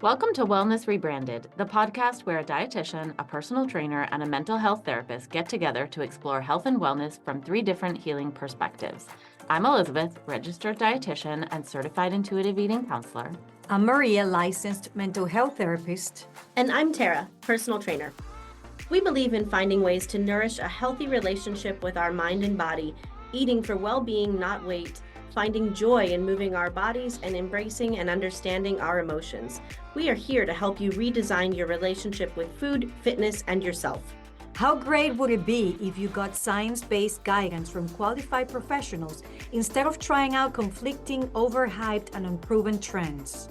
Welcome to Wellness Rebranded, the podcast where a dietitian, a personal trainer, and a mental health therapist get together to explore health and wellness from 3 different healing perspectives. I'm Elizabeth, registered dietitian and certified intuitive eating counselor. I'm Maria, licensed mental health therapist. And I'm Tara, personal trainer. We believe in finding ways to nourish a healthy relationship with our mind and body, eating for well-being, not weight, finding joy in moving our bodies, and embracing and understanding our emotions. We are here to help you redesign your relationship with food, fitness, and yourself. How great would it be if you got science-based guidance from qualified professionals instead of trying out conflicting, overhyped, and unproven trends?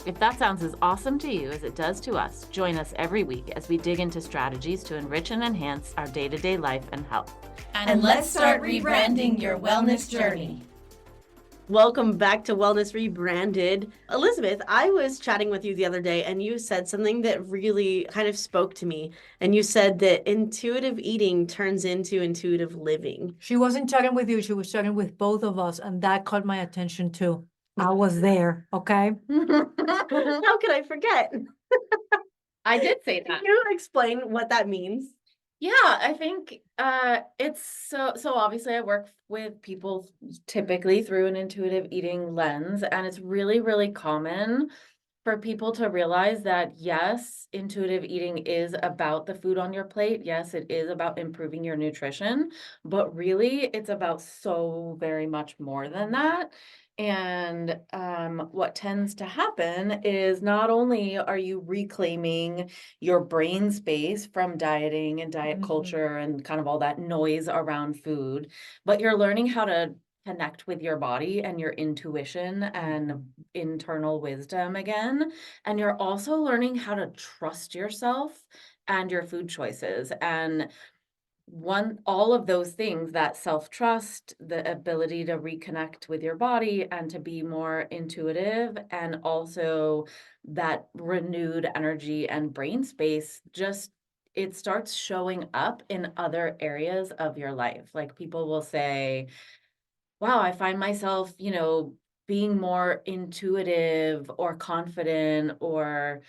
If that sounds as awesome to you as it does to us, join us every week as we dig into strategies to enrich and enhance our day-to-day life and health. And let's start rebranding your wellness journey. Welcome back to Wellness Rebranded. Elizabeth, I was chatting with you the other day and you said something that really kind of spoke to me. And you said that intuitive eating turns into intuitive living. She wasn't chatting with you, she was chatting with both of us, and that caught my attention too. I was there, okay? How could I forget? I did say that. Can you explain what that means? Yeah, I think it's so obviously I work with people typically through an intuitive eating lens, and it's really, really common for people to realize that yes, intuitive eating is about the food on your plate. Yes, it is about improving your nutrition, but really it's about so very much more than that. And what tends to happen is not only are you reclaiming your brain space from dieting and diet culture and kind of all that noise around food, but you're learning how to connect with your body and your intuition and internal wisdom again. And you're also learning how to trust yourself and your food choices. And all of those things, that self-trust, the ability to reconnect with your body and to be more intuitive, and also that renewed energy and brain space, just it starts showing up in other areas of your life. Like people will say, wow, I find myself, being more intuitive or confident or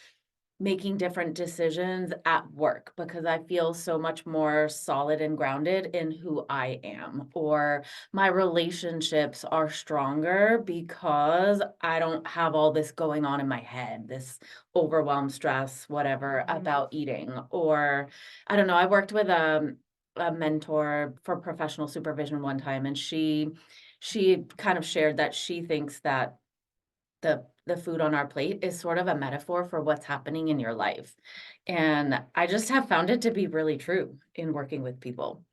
making different decisions at work because I feel so much more solid and grounded in who I am. Or my relationships are stronger because I don't have all this going on in my head, this overwhelm, stress, whatever about eating. Or I don't know, I worked with a mentor for professional supervision one time, and she kind of shared that she thinks that the food on our plate is sort of a metaphor for what's happening in your life. And I just have found it to be really true in working with people.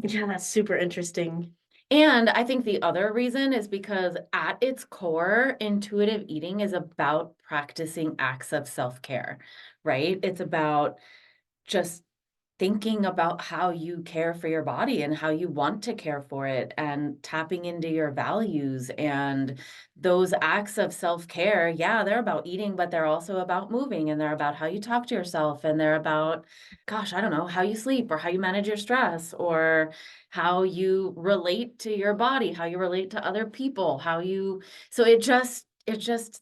Yeah, that's super interesting. And I think the other reason is because at its core, intuitive eating is about practicing acts of self-care, right? It's about just thinking about how you care for your body and how you want to care for it, and tapping into your values. And those acts of self-care, yeah, they're about eating, but they're also about moving, and they're about how you talk to yourself, and they're about, gosh, I don't know, how you sleep or how you manage your stress or how you relate to your body, how you relate to other people, so it just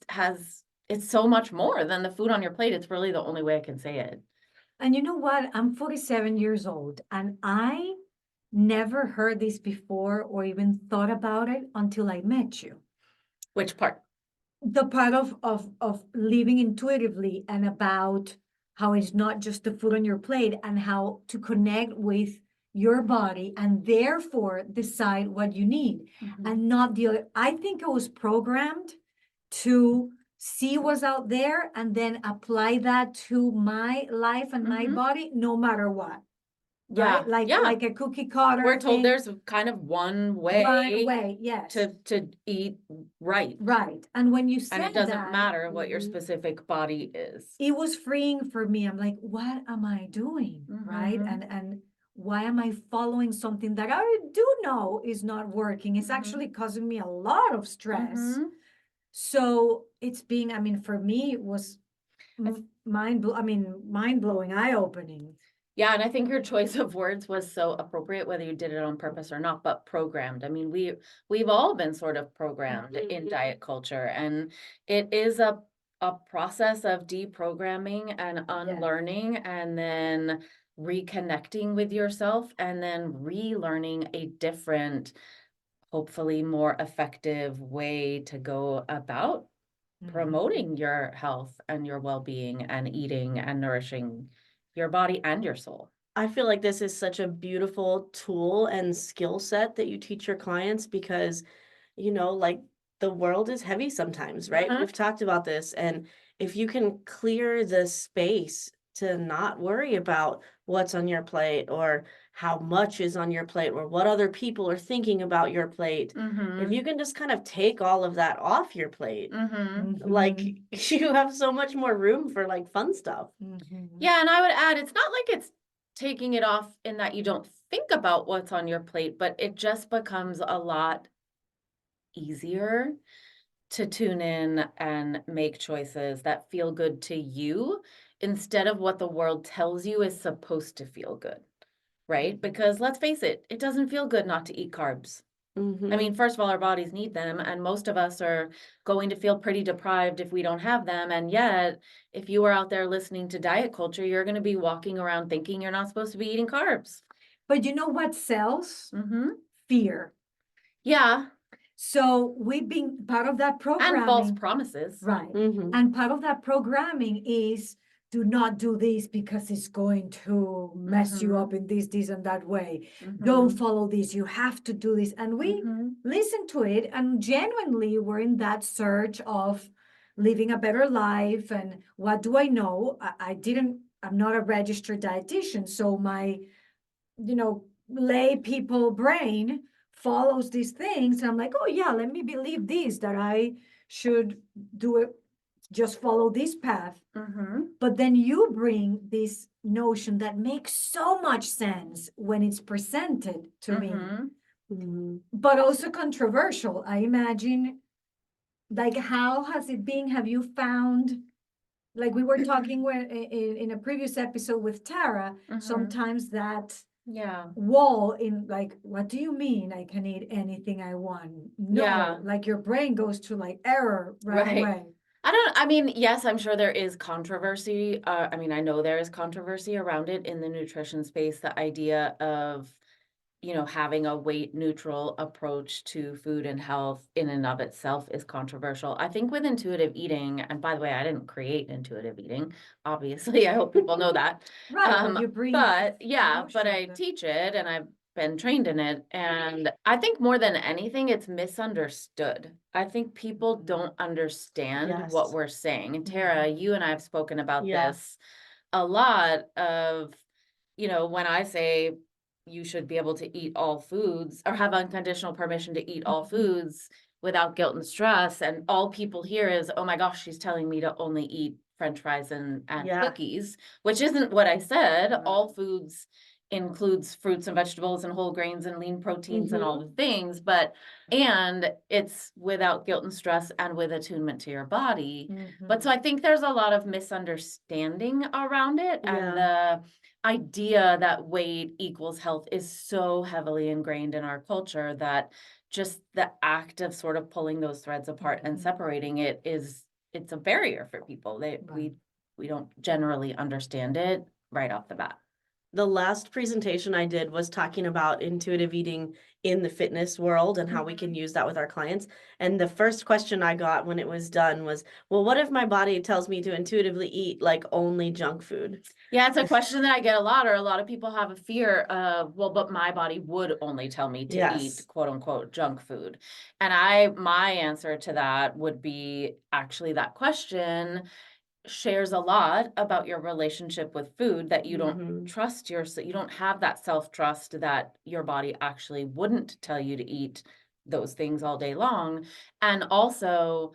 has, it's so much more than the food on your plate. It's really the only way I can say it. And you know what? I'm 47 years old, and I never heard this before or even thought about it until I met you. Which part? The part of living intuitively and about how it's not just the food on your plate, and how to connect with your body and therefore decide what you need and not the other. I think I was programmed to see what's out there and then apply that to my life and my body, no matter what. Yeah, Right? Like a cookie cutter. We're told thing. there's kind of one way Yes. to eat right. Right. And when you said And it doesn't that, matter what your specific body is. it was freeing for me. I'm like, what am I doing? Right. And why am I following something that I do know is not working? It's actually causing me a lot of stress. So it's being, I mean, for me, it was mind-blowing, eye-opening. Yeah, and I think your choice of words was so appropriate, whether you did it on purpose or not, but programmed. I mean, we've all been sort of programmed in diet culture, and it is a process of deprogramming and unlearning and then reconnecting with yourself and then relearning a different, hopefully more effective way to go about promoting your health and your well-being and eating and nourishing your body and your soul. I feel like this is such a beautiful tool and skill set that you teach your clients because, like the world is heavy sometimes, right? Mhm. We've talked about this. And if you can clear the space to not worry about what's on your plate or how much is on your plate or what other people are thinking about your plate, if you can just kind of take all of that off your plate, like you have so much more room for like fun stuff. Yeah, and I would add, it's not like it's taking it off in that you don't think about what's on your plate, but it just becomes a lot easier to tune in and make choices that feel good to you instead of what the world tells you is supposed to feel good, right? Because let's face it, it doesn't feel good not to eat carbs. I mean, first of all, our bodies need them, and most of us are going to feel pretty deprived if we don't have them. And yet, if you are out there listening to diet culture, you're going to be walking around thinking you're not supposed to be eating carbs. But you know what sells? Mm-hmm. Fear. Yeah. So we've been part of that And programming. false promises. Right. Mhm. And part of that programming is do not do this because it's going to mess you up in this and that way. Don't follow this. You have to do this. And we listen to it and genuinely we're in that search of living a better life. And what do I know? I'm not a registered dietitian. So my, lay people brain follows these things. And I'm like, oh yeah, let me believe this, that I should do it, just follow this path. But then you bring this notion that makes so much sense when it's presented to me, but also controversial. I imagine, like, how has it been? Have you found, like we were talking in a previous episode with Tara, sometimes that Yeah. wall in like, what do you mean I can eat anything I want? No, Yeah. like your brain goes to like error right away. I mean, yes, I'm sure there is controversy. I mean, I know there is controversy around it in the nutrition space, the idea of, having a weight neutral approach to food and health in and of itself is controversial. I think with intuitive eating, and by the way, I didn't create intuitive eating, obviously, I hope people know that. Right, but you bring But the yeah, but notion I of the- teach it and I've been trained in it. And I think more than anything, it's misunderstood. I think people don't understand what Yes. we're saying. And Tara, you and I have spoken about Yeah. this a lot of, when I say you should be able to eat all foods or have unconditional permission to eat all foods without guilt and stress. And all people hear is, oh my gosh, she's telling me to only eat French fries and Yeah. cookies, which isn't what I said. Right. All foods includes fruits and vegetables and whole grains and lean proteins and all the things, and it's without guilt and stress and with attunement to your body. But so I think there's a lot of misunderstanding around it, and the idea that weight equals health is so heavily ingrained in our culture that just the act of sort of pulling those threads apart and separating it's a barrier for people. We don't generally understand it right off the bat. The last presentation I did was talking about intuitive eating in the fitness world and how we can use that with our clients. And the first question I got when it was done was, well, what if my body tells me to intuitively eat like only junk food? Yeah, it's a question that I get a lot, or a lot of people have a fear of, well, but my body would only tell me to eat quote unquote junk food. And my answer to that would be actually that question shares a lot about your relationship with food, that you don't trust you don't have that self-trust that your body actually wouldn't tell you to eat those things all day long. And also,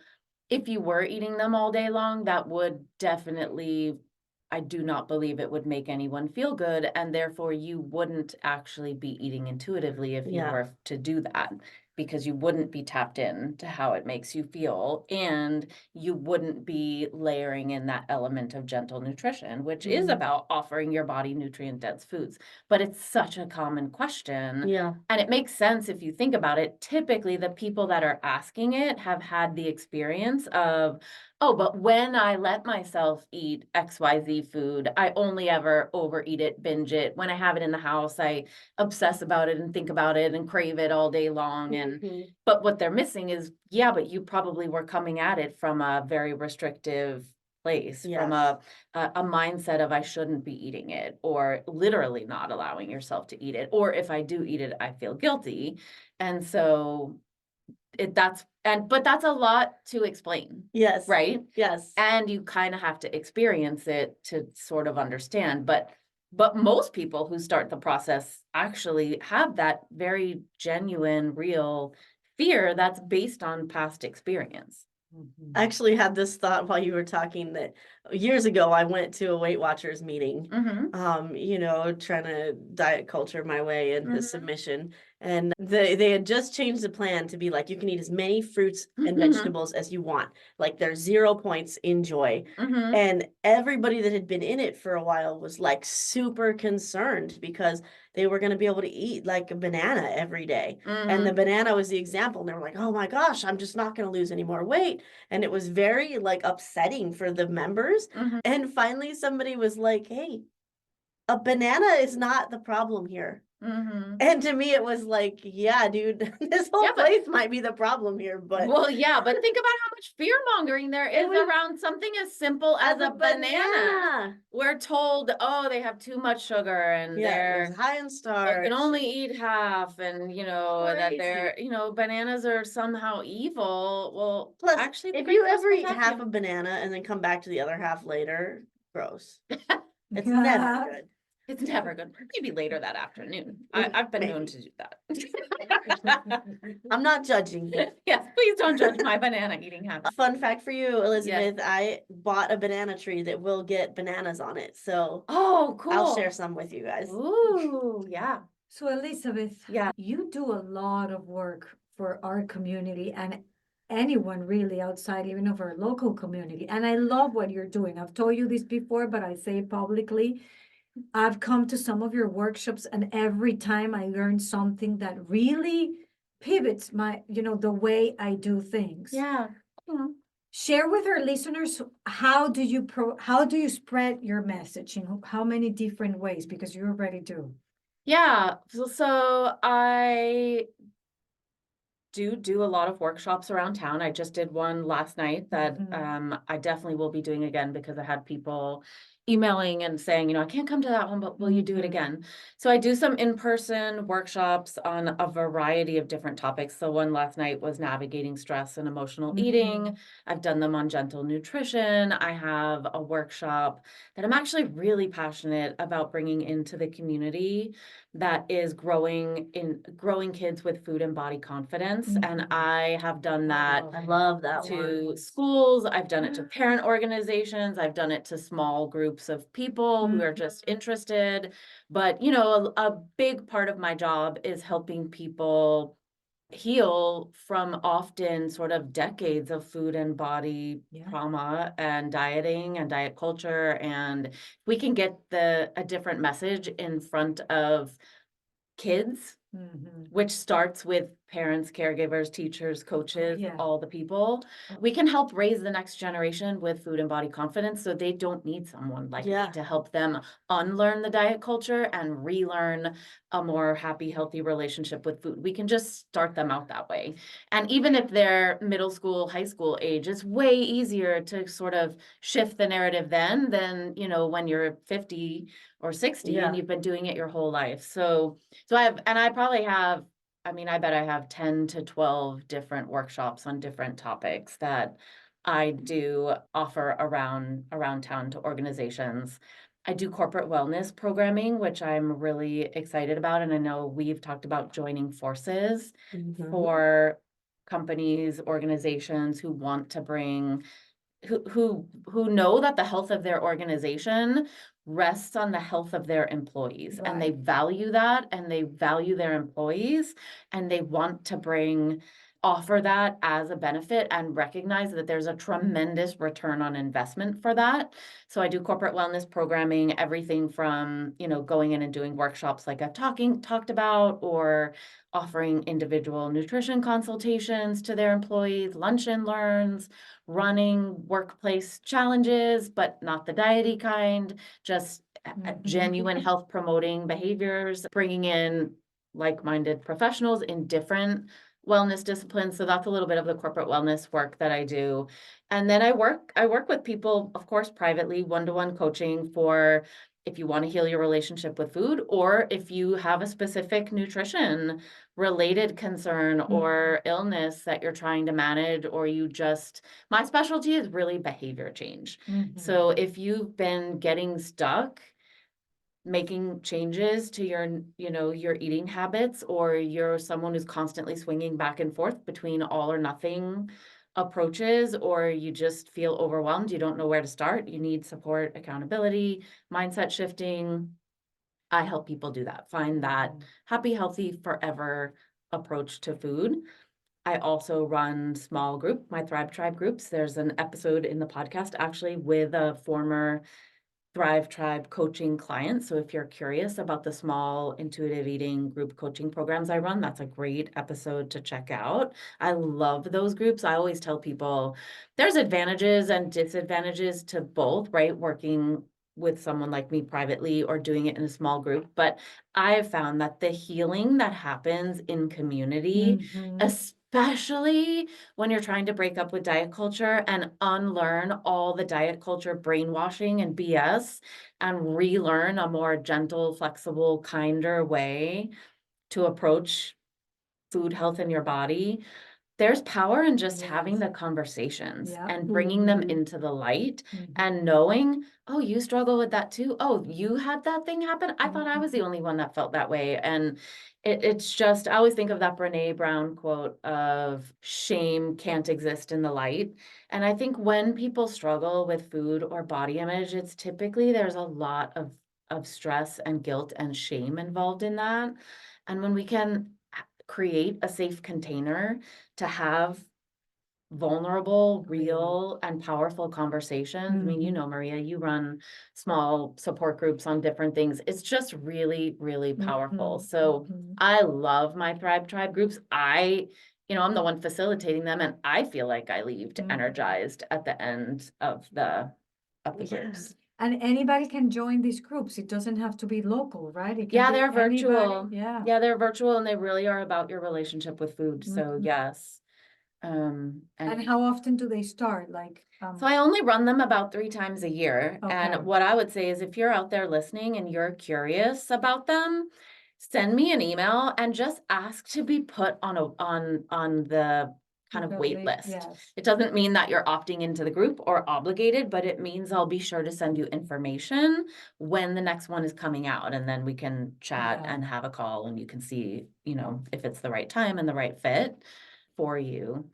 if you were eating them all day long, that would definitely, I do not believe it would make anyone feel good, and therefore you wouldn't actually be eating intuitively if you were to do that, because you wouldn't be tapped in to how it makes you feel, and you wouldn't be layering in that element of gentle nutrition, which is about offering your body nutrient-dense foods. But it's such a common question. Yeah. And it makes sense if you think about it. Typically, the people that are asking it have had the experience of, oh, but when I let myself eat XYZ food, I only ever overeat it, binge it. When I have it in the house, I obsess about it and think about it and crave it all day long. And Mhm. but what they're missing is, yeah, but you probably were coming at it from a very restrictive place, from Yes. a mindset of I shouldn't be eating it, or literally not allowing yourself to eat it, or if I do eat it, I feel guilty. And so but that's a lot to explain, Yes. right? Yes. And you kind of have to experience it to sort of understand. But most people who start the process actually have that very genuine, real fear that's based on past experience. I actually had this thought while you were talking that years ago I went to a Weight Watchers meeting, trying to diet culture my way into Mhm. submission. And they had just changed the plan to be like, you can eat as many fruits and Mhm. vegetables as you want. Like there's 0 points, enjoy. Mhm. And everybody that had been in it for a while was like super concerned because they were going to be able to eat like a banana every day. And the Mhm. banana was the example. And they were like, oh my gosh, I'm just not going to lose any more weight. And it was very like upsetting for the members. Mhm. And finally somebody was like, hey, a banana is not the problem here. Mhm. And to me it was like, yeah, dude, this whole Yeah, but place might be the problem here, but well, yeah, but think about how much fear mongering there It is was- around something as simple as a banana. We're told, oh, they have too much sugar and Yeah, it was high in they starch. can only eat half, and that they're, Crazy. bananas are somehow evil. Well, Plus, actually, if pretty you close ever eat half a potassium. banana and then come back to the other half later, gross. It's never good. It's never good. Maybe later that afternoon. I've been known to do that. I'm not judging, but Yes, please don't judge my banana eating habit. fun fact for you, Elizabeth, I bought a banana tree that will get bananas on it. So Oh, cool. I'll share some with you guys. Ooh, yeah. So Elizabeth, Yeah. you do a lot of work for our community and anyone really outside even of our local community. And I love what you're doing. I've told you this before, but I say it publicly. I've come to some of your workshops and every time I learn something that really pivots the way I do things. Yeah. Share with our listeners, how do you spread your message in how many different ways? Because you already do. Yeah. So I do a lot of workshops around town. I just did one last night that I definitely will be doing again because I had people emailing and saying, I can't come to that one, but will you do it again? So I do some in-person workshops on a variety of different topics. So one last night was navigating stress and emotional eating. I've done them on gentle nutrition. I have a workshop that I'm actually really passionate about bringing into the community that is growing kids with food and body confidence. And I have done that I love that to one. schools. I've done it to parent organizations. I've done it to small groups of people who are just interested. But, a big part of my job is helping people heal from often sort of decades of food and body trauma and dieting and diet culture. And we can get a different message in front of kids, which starts with parents, caregivers, teachers, coaches, all the people. We can help raise the next generation with food and body confidence so they don't need someone like me to help them unlearn the diet culture and relearn a more happy, healthy relationship with food. We can just start them out that way. And even if they're middle school, high school age, it's way easier to sort of shift the narrative then than, when you're 50 or 60 and you've been doing it your whole life. So I probably have, I bet I have 10 to 12 different workshops on different topics that I do offer around town to organizations. I do corporate wellness programming, which I'm really excited about. And I know we've talked about joining forces for companies, organizations who want to bring who know that the health of their organization rests on the health of their employees, and they value that, and they value their employees, and they want to bring offer that as a benefit and recognize that there's a tremendous return on investment for that. So I do corporate wellness programming, everything from, going in and doing workshops like I've talked about, or offering individual nutrition consultations to their employees, lunch and learns, running workplace challenges, but not the diety kind, just genuine health promoting behaviors, bringing in like-minded professionals in different wellness disciplines. So that's a little bit of the corporate wellness work that I do. And then I work with people, of course, privately, one-to-one coaching for if you want to heal your relationship with food, or if you have a specific nutrition related concern or illness that you're trying to manage, or my specialty is really behavior change. So if you've been getting stuck making changes to your eating habits, or you're someone who's constantly swinging back and forth between all or nothing approaches, or you just feel overwhelmed, you don't know where to start, you need support, accountability, mindset shifting, I help people do that, find that happy, healthy, forever approach to food. I also run my Thrive Tribe groups. There's an episode in the podcast actually with a former Thrive Tribe coaching clients. So if you're curious about the small intuitive eating group coaching programs I run, that's a great episode to check out. I love those groups. I always tell people there's advantages and disadvantages to both, right? Working with someone like me privately or doing it in a small group. But I have found that the healing that happens in community, especially when you're trying to break up with diet culture and unlearn all the diet culture brainwashing and BS and relearn a more gentle, flexible, kinder way to approach food health in your body, there's power in just having the conversations and bringing them into the light and knowing, oh, you struggle with that too. Oh, you had that thing happen. I thought I was the only one that felt that way. And it's just, I always think of that Brene Brown quote of shame can't exist in the light. And I think when people struggle with food or body image, it's typically there's a lot of stress and guilt and shame involved in that. And when we can create a safe container to have vulnerable, real, and powerful conversations. I mean, Maria, you run small support groups on different things. It's just really, really powerful. So I love my Thrive Tribe groups. I'm the one facilitating them, and I feel like I leave energized at the end of the groups. And anybody can join these groups. It doesn't have to be local, right? It can Yeah, be they're virtual. anybody. Yeah, they're virtual, and they really are about your relationship with food. So yes. And how often do they start? So I only run them about 3 times a year. Okay. And what I would say is if you're out there listening and you're curious about them, send me an email and just ask to be put on the kind of wait list. Yes. It doesn't mean that you're opting into the group or obligated, but it means I'll be sure to send you information when the next one is coming out, and then we can chat and have a call, and you can see, if it's the right time and the right fit for you.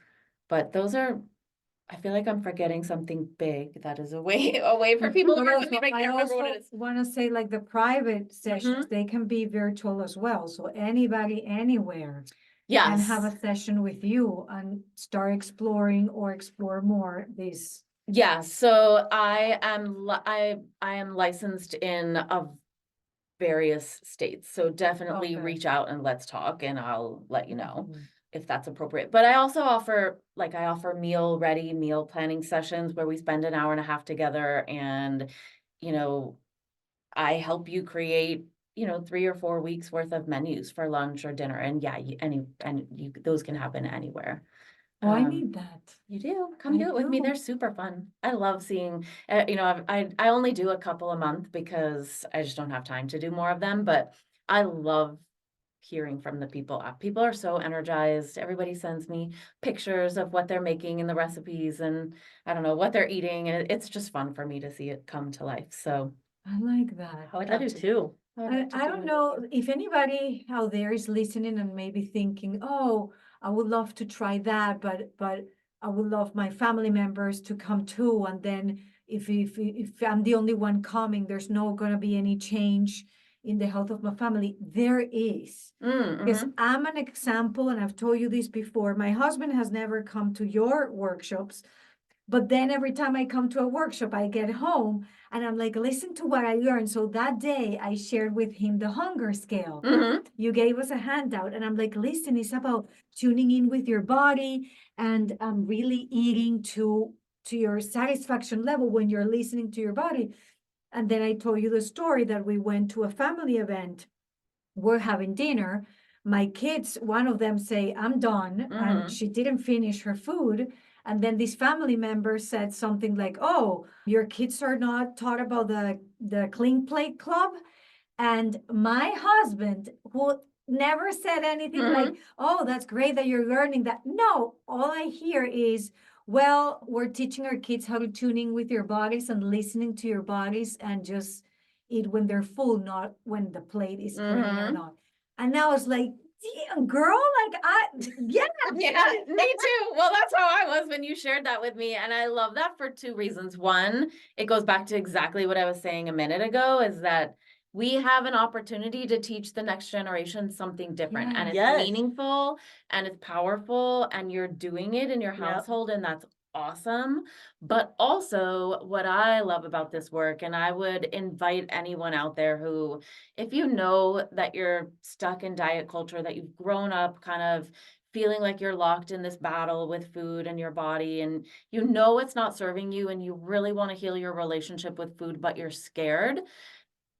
But I feel like I'm forgetting something big that is a way for people to work with me. I can't remember what it is. Want to say the private sessions, they can be virtual as well. So anybody, anywhere. Yes. And have a session with you and start exploring or explore more these. Yeah, so I am licensed in various states. So definitely reach out and let's talk, and I'll let you know if that's appropriate. But I also offer meal planning sessions where we spend an hour and a half together, and I help you create 3 or 4 weeks worth of menus for lunch or dinner. And those can happen anywhere. Oh, I need that. You do. Come do it with me. They're super fun. I love seeing, I only do a couple a month because I just don't have time to do more of them, but I love hearing from the people. People are so energized. Everybody sends me pictures of what they're making and the recipes, and I don't know what they're eating. And it's just fun for me to see it come to life. So I like that. I do too. I don't know if anybody out there is listening and maybe thinking, oh, I would love to try that, but I would love my family members to come too. And then if I'm the only one coming, there's not going to be any change in the health of my family, there is. Because Mhm. I'm an example, and I've told you this before. My husband has never come to your workshops, but then every time I come to a workshop, I get home and I'm like, listen to what I learned. So that day I shared with him the hunger scale. Mhm. You gave us a handout, and I'm like, listen, it's about tuning in with your body and really eating to your satisfaction level when you're listening to your body. And then I told you the story that we went to a family event. We're having dinner. My kids, one of them say, I'm done. And Mhm. she didn't finish her food. And then this family member said something like, oh, your kids are not taught about the clean plate club. And my husband, who never said anything like, Mhm. oh, that's great that you're learning that. No, all I hear is, well, we're teaching our kids how to tune in with your bodies and listening to your bodies and just eat when they're full, not when the plate is clean or Mhm. not. And I was like, damn, girl, like yeah. Yeah, me too. Well, that's how I was when you shared that with me. And I love that for two reasons. One, it goes back to exactly what I was saying a minute ago, is that we have an opportunity to teach the next generation something different, and it's Yes. meaningful and it's powerful, and you're doing it in your Yep. household, and that's awesome. But also, what I love about this work, and I would invite anyone out there who, if you know that you're stuck in diet culture, that you've grown up kind of feeling like you're locked in this battle with food and your body, and you know it's not serving you, and you really want to heal your relationship with food, but you're scared.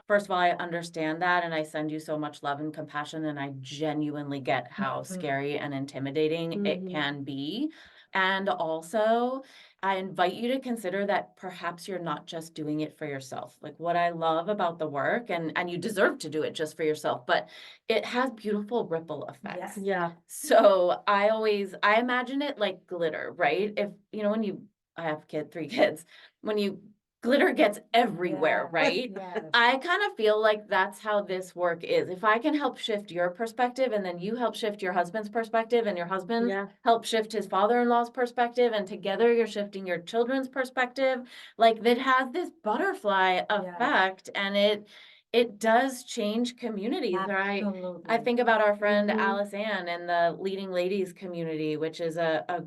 First of all, I understand that, and I send you so much love and compassion, and I genuinely get how Mhm. scary and intimidating it Mhm. can be. And also, I invite you to consider that perhaps you're not just doing it for yourself. Like, what I love about the work, and you deserve to do it just for yourself, but it has beautiful ripple effects. Yes. Yeah. So I imagine it like glitter, right? If, I have three kids, when glitter gets everywhere, Yeah. right? Yes. I kind of feel like that's how this work is. If I can help shift your perspective, and then you help shift your husband's perspective, and your husband Yeah. help shift his father-in-law's perspective, and together you're shifting your children's perspective, like that has this butterfly effect, and it does change communities. Or I Absolutely. think about our friend Mhm. Alice Ann and the Leading Ladies community, which is a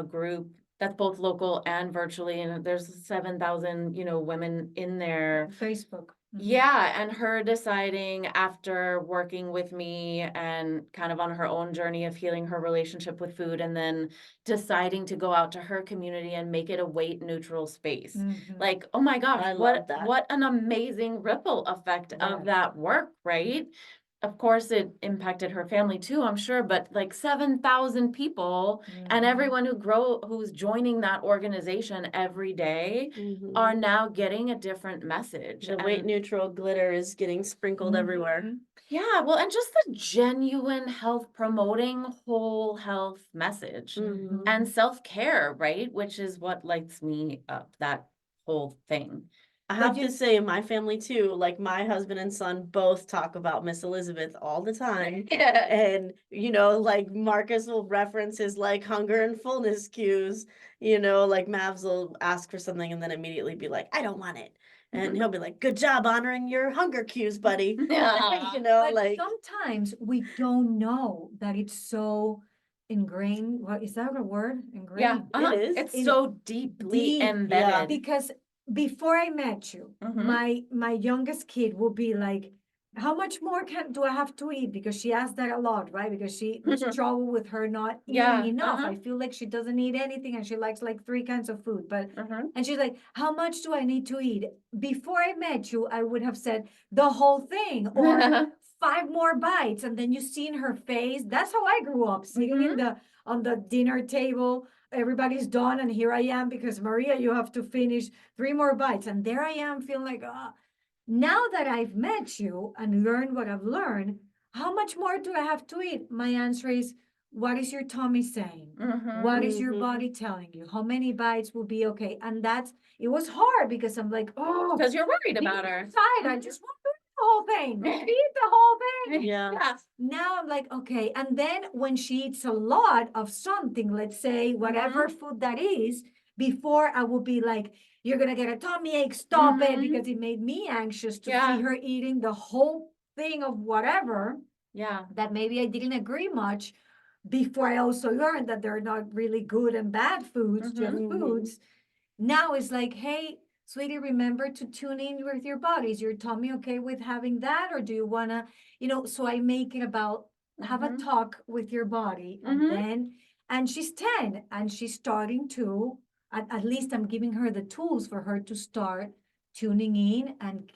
group that's both local and virtually, and there's 7,000, women in there. On Facebook. Mhm. Yeah, and her deciding after working with me and kind of on her own journey of healing her relationship with food, and then deciding to go out to her community and make it a weight neutral space. Mhm. Like, oh my gosh, I what love that. what an amazing ripple effect of Yes. that work, right? Of course, it impacted her family too, I'm sure, but like 7,000 people and Mhm. everyone who's joining that organization every day Mhm. are now getting a different message. The weight And neutral glitter is getting sprinkled everywhere. Mhm. yeah, well, and just the genuine health promoting whole health message Mhm. and self-care, right? Which is what lights me up, that whole thing. I But have to say, my family too, like my husband and son both talk about Miss Elizabeth all the time. Yeah. And, like Marcus will reference his like hunger and fullness cues, like Mavs will ask for something and then immediately be like, I don't want it. And he'll be like, good job honoring your hunger cues, buddy. Yeah. But like, sometimes we don't know that it's so ingrained. What is that a word? Yeah, Ingrained. It is. It's In- so deeply deep, yeah, embedded. Because before I met you, Mhm. my youngest kid will be like, how much more do I have to eat? Because she asks that a lot, right? Because we struggle with her not Yeah, eating enough. uh-huh. I feel like she doesn't eat anything and she likes like 3 kinds of food. But Mhm. and she's like, how much do I need to eat? Before I met you, I would have said the whole thing or 5 more bites. And then you see in her face, that's how I grew up, sitting in on the dinner table. Everybody's done, and here I am because Maria, you have to finish 3 more bites. And there I am feeling like, now that I've met you and learned what I've learned, how much more do I have to eat? My answer is, what is your tummy saying? What is your Mhm. body telling you? How many bites will be okay? And it was hard because I'm like, oh, Because you're worried be about her. inside. I just want to eat the whole thing. Eat the whole thing. Yeah. Now I'm like, okay. And then when she eats a lot of something, let's say whatever food that is, Before I would be like, you're gonna get a tummy ache, stop it, Mhm. because it made me anxious to Yeah. see her eating the whole thing of whatever Yeah. that maybe I didn't agree much, before I also learned that they're not really good and bad foods, just Mhm. foods. Now it's like, hey, sweetie, remember to tune in with your body. Is your tummy okay with having that? Or do you wanna, so I make it about have a Mhm. talk with your body. And Mhm. then, and she's 10 and she's starting to, at least I'm giving her the tools for her to start tuning in and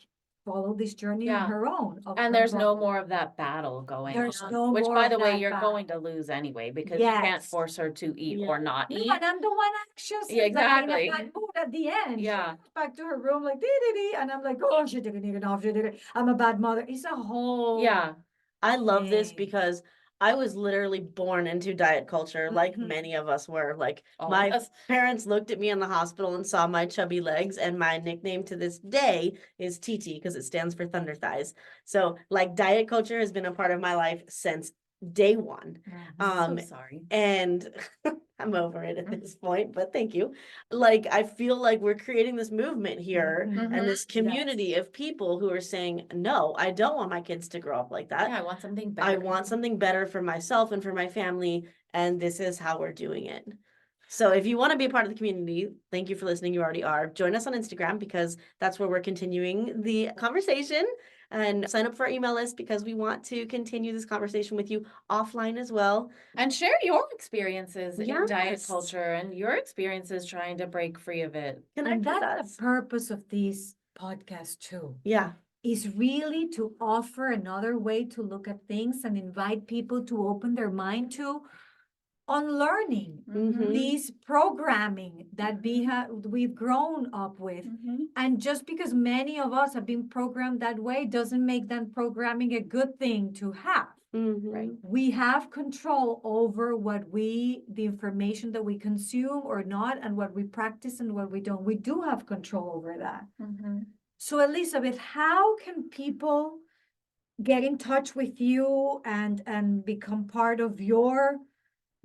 follow this journey on Yeah. her own. of And her there's no body. more of that battle going There's on, no which more by of the way, that you're battle. going to lose anyway, because you can't Yes. force her to eat Yeah. or not No, eat. and I'm the one anxious, Yeah, like, in a exactly. bad mood at the end. She Yeah. goes back to her room like, dee, and I'm like, oh, she didn't eat enough, she didn't. I'm a bad mother. It's a whole. Yeah. I love this thing. because I was literally born into diet culture, like Mhm. many of us were. Like All my of us. parents looked at me in the hospital and saw my chubby legs, and my nickname to this day is TT because it stands for thunder thighs. So like diet culture has been a part of my life since day one. Mhm. So sorry. And I'm over it at this point, but thank you. Like, I feel like we're creating this movement here Mhm. and this community of people who are saying, no, I don't want my kids to grow up like that. Yeah, I want something I better. want something better for myself and for my family, and this is how we're doing it. So if you want to be a part of the community, thank you for listening. You already are. Join us on Instagram because that's where we're continuing the conversation, and sign up for our email list because we want to continue this conversation with you offline as well. And share your experiences in diet Yes. culture and your experiences trying to break free of it. Connect And with that's us. the purpose of this podcast too, Yeah. is really to offer another way to look at things and invite people to open their mind to unlearning Mhm. these programming that we've grown up with. Mhm. And just because many of us have been programmed that way doesn't make that programming a good thing to have. Mhm. Right. We have control over the information that we consume or not, and what we practice and what we don't. We do have control over that. Mhm. So Elizabeth, how can people get in touch with you and become part of your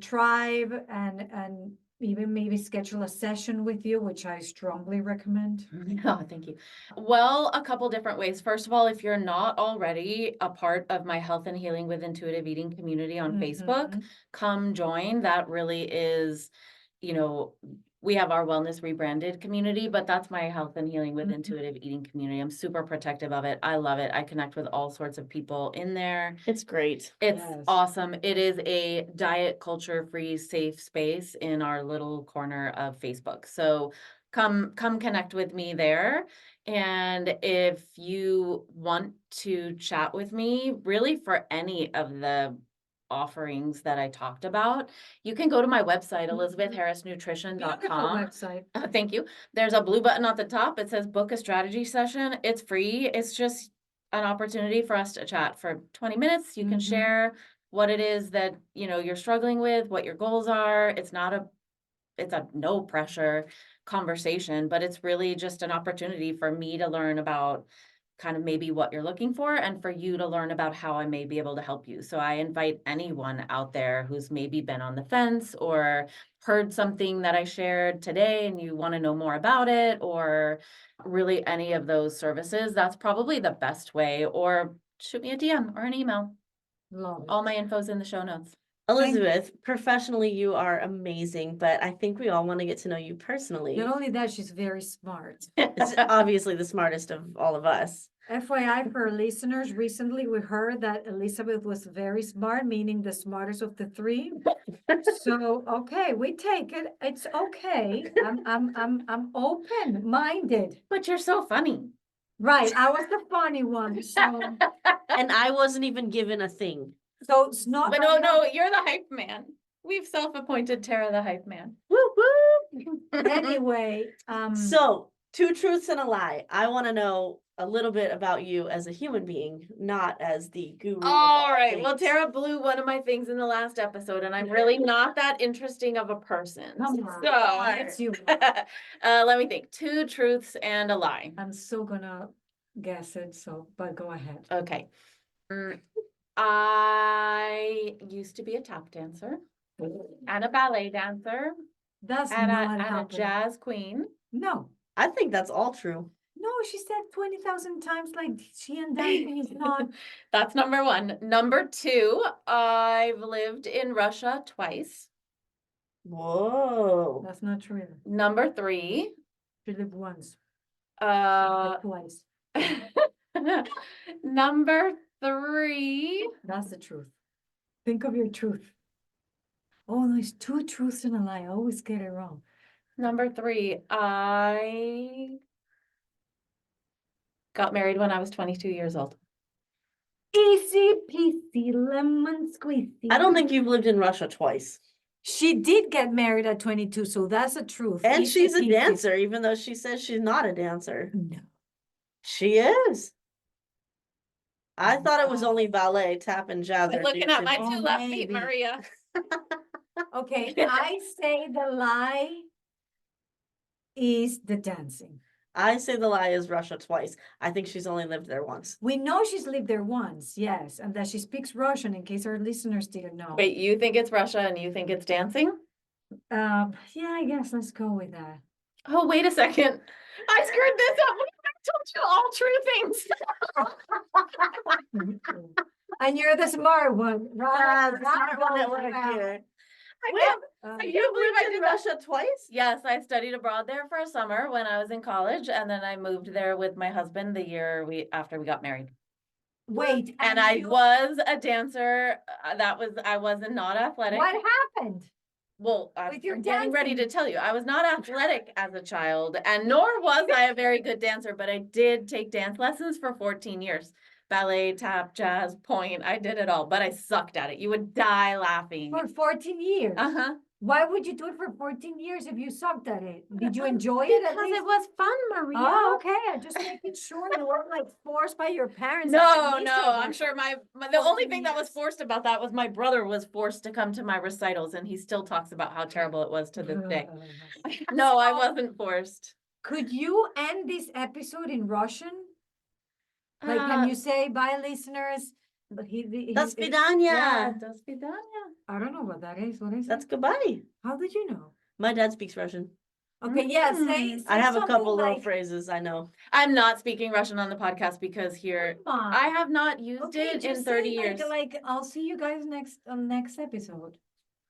tribe and even maybe schedule a session with you, which I strongly recommend? Oh, thank you. Well, a couple different ways. First of all, if you're not already a part of my Health and Healing with Intuitive Eating community on Facebook, Mhm. come join. That really is, you know, we have our Wellness Rebranded community, but that's my Health and Healing with Mhm. Intuitive Eating community. I'm super protective of it. I love it. I connect with all sorts of people in there. It's great. It's Yes. awesome. It is a diet culture free safe space in our little corner of Facebook. So come connect with me there. And if you want to chat with me, really for any of the offerings that I talked about, you can go to my website, Beautiful elizabethharrisnutrition.com. website. Thank you. There's a blue button at the top. It says book a strategy session. It's free. It's just an opportunity for us to chat for 20 minutes. You can Mhm. share what it is that, you're struggling with, what your goals are. It's a no pressure conversation, but it's really just an opportunity for me to learn about kind of maybe what you're looking for and for you to learn about how I may be able to help you. So I invite anyone out there who's maybe been on the fence or heard something that I shared today and you want to know more about it, or really any of those services. That's probably the best way, or shoot me a DM or an email. Love All it. my info's in the show notes. Elizabeth, professionally, you are amazing, but I think we all want to get to know you personally. Not only that, she's very smart. It's obviously the smartest of all of us. FYI for our listeners, recently we heard that Elizabeth was very smart, meaning the smartest of the three. So, okay, we take it. It's okay. I'm open-minded. But you're so funny. Right, I was the funny one, so And I wasn't even given a thing. it's not. But no, you're the hype man. We've self-appointed Tara the hype man. Woo woo! Anyway, So, 2 truths and a lie. I want to know a little bit about you as a human being, not as the guru. of All right. Well, things. Tara blew one of my things in the last episode, and I'm really not that interesting of a person. come on, So, it's you. let me think. 2 truths and a lie. I'm still gonna guess it, so, but go ahead. Okay. I used to be a tap dancer and a ballet dancer That's At not a happening. jazz queen. No, I think that's all true. no, she said 20,000 times like she and dancing is not. That's number one. Number two, I've lived in Russia twice. Whoa. That's not true either. Number three, She lived once, uh, twice. number three, That's the truth. Think of your truth. Oh, there's two truths and a lie. I always get it wrong. number three, I got married when I was 22 years old. Easy peasy lemon squeezy. I don't think you've lived in Russia twice. She did get married at 22, so that's a truth. And Easy she's a peasy. dancer, even though she says she's not a dancer. No. She is. I thought it was only ballet, tap, and jazz. You're looking at my two left feet, maybe. Maria. Okay, I say the lie is the dancing. I say the lie is Russia twice. I think she's only lived there once. We know she's lived there once, yes, and that she speaks Russian in case our listeners didn't know. Wait, you think it's Russia and you think it's dancing? Yeah, I guess let's go with that. Oh, wait a second. I screwed this up. I told you all true things. And you're the smart one, right? The smart one that worked here. I Wait, can't- Uh, I You can't believe I lived in did that. Russia twice? Yes, I studied abroad there for a summer when I was in college, and then I moved there with my husband the year after we got married. Wait, And I you- was a dancer. I was not athletic. What happened? Well, I'm With your getting ready to dancing? tell you, I was not athletic as a child, and nor was I a very good dancer, but I did take dance lessons for 14 years. Ballet, tap, jazz, point, I did it all, but I sucked at it. You would die laughing. For 14 years? Uh-huh. Why would you do it for 14 years if you sucked at it? Did you enjoy it at Because least? it was fun, Maria. Oh, okay, I'm just making sure you weren't like forced by your parents. No, at least no, for I'm sure the only 14 thing that was years. forced about that was my brother was forced to come to my recitals, and he still talks about how terrible it was to this day. No, I wasn't forced. Could you end this episode in Russian? Like, can you say bye, listeners? But До yeah, свидания. До свидания. I don't know what that is. What is That's it? goodbye. How did you know? My dad speaks Russian. Okay, yeah, say Mm. I have a something couple little like, phrases I know. I'm not speaking Russian on the podcast because here "Come on." I have not used Okay, it in just 30 say years. like I'll see you guys next episode.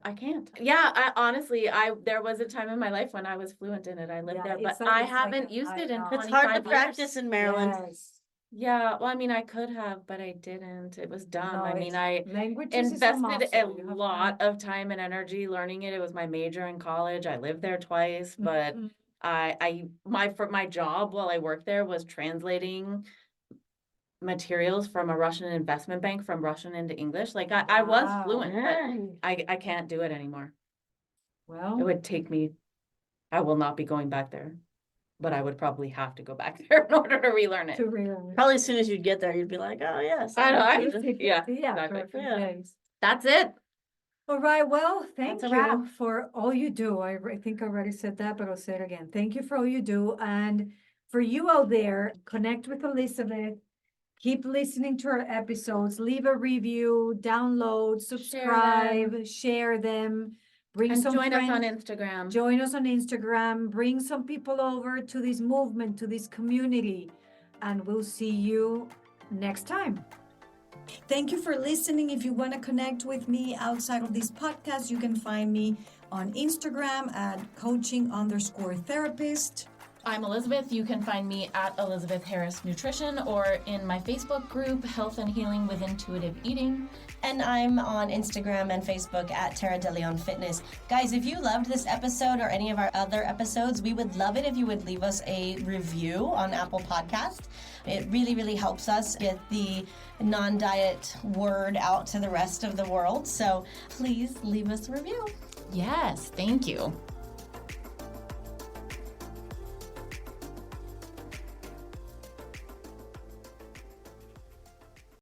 I can't. Yeah, honestly, there was a time in my life when I was fluent in it. I lived Yeah, there, it's but like- I it's like haven't a- used I it in know. 25 It's hard to years. practice in Maryland. Yes. Yeah, well, I mean, I could have, but I didn't. It was dumb. No, I mean, it's- I languages is a invested a muscle, you have to- lot of time and energy learning it. It was my major in college. I lived there twice, but Mhm. my job while I worked there was translating materials from a Russian investment bank from Russian into English. Like I was Wow. fluent, but Yeah. I can't do it anymore. It Well, would take me, I will not be going back there, but I would probably have to go back there in order to relearn it. to relearn. Probably as soon as you'd get there, you'd be like, oh, yes. I know, Yeah, exactly. for a few Yeah. days. That's it. All right, well, thank That's a wrap. you for all you do. I think I already said that, but I'll say it again. Thank you for all you do. And for you out there, connect with Elizabeth. Keep listening to her episodes, leave a review, download, subscribe, share them. Bring And some join us on friends. Instagram. Join us on Instagram, bring some people over to this movement, to this community, and we'll see you next time. Thank you for listening. If you want to connect with me outside of this podcast, you can find me on Instagram at coaching_therapist. I'm Elizabeth. You can find me at Elizabeth Harris Nutrition or in my Facebook group, Health and Healing with Intuitive Eating. And I'm on Instagram and Facebook at Tara De Leon Fitness. Guys, if you loved this episode or any of our other episodes, we would love it if you would leave us a review on Apple Podcast. It really, really helps us get the non-diet word out to the rest of the world. So please leave us a review. Yes, thank you.